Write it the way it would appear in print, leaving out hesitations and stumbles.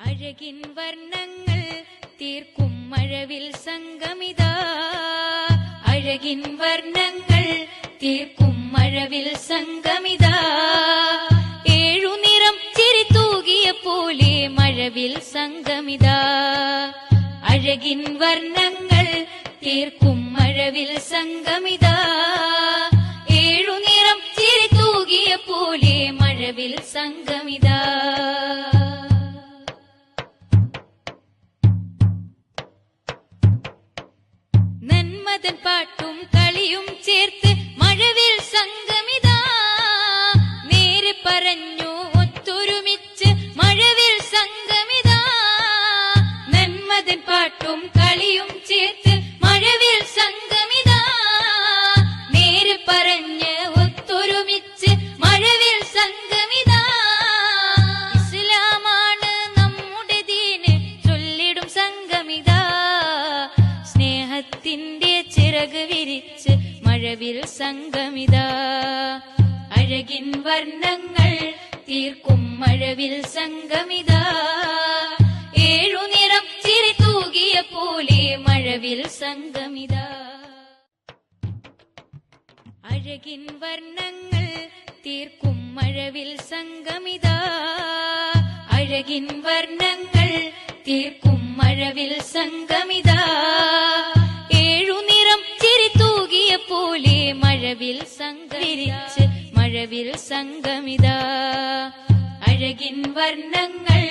അഴകിൻ വർണ്ണങ്ങൾ തീർക്കും മഴവിൽ സംഗമിതാ. അഴകിൻ വർണ്ണങ്ങൾ തീർക്കും മഴവിൽ സംഗമിതാ. ഏഴു നിറം ചിരി തൂകിയ പോലെ മഴവിൽ സംഗമിതാ. അഴകിൻ വർണ്ണങ്ങൾ തീർക്കും മഴവിൽ സംഗമിതാ. ഏഴു നിറം ചിരി തൂകിയ പോലെ മഴവിൽ സംഗമിതാ. നന്മതൻ പാട്ടും കളിയും ചേർത്ത് മഴവിൽ സംഗമിതാ. നേരെ പറഞ്ഞു ഒത്തൊരുമിച്ച് മഴവിൽ സംഗമിതാ. നന്മതൻ പാട്ടും കളിയും ചേർത്ത് മഴവിൽ സംഗമിതാ. നേരെ പറഞ്ഞ് ഒത്തൊരുമിച്ച് മഴവിൽ സംഗമിതാ. ഇസ്ലാമാണ് നമ്മുടെ ദീന് ചൊല്ലിടും സംഗമിതാ. സ്നേഹത്തിന്റെ ചിറക് വിരിച്ച് മഴവിൽ സംഗമിതാ. അഴകിൻ വർണ്ണങ്ങൾ തീർക്കും മഴവിൽ സംഗമിതാ. ഏഴു നിറം ചിരി തൂകിയ പോലെ മഴവിൽ സംഗമിതാ. അഴകിൻ വർണ്ണങ്ങൾ തീർക്കും മഴവിൽ സംഗമിതാ. അഴകിൻ വർണ്ണങ്ങൾ തീർക്കും മഴവിൽ സംഗമിതാ. ഏഴു നിറം ചിരി തൂകിയ പോലെ മഴവിൽ സംഗമിച്ച് മഴവിൽ സംഗമിതാ. അഴകിൻ വർണ്ണങ്ങൾ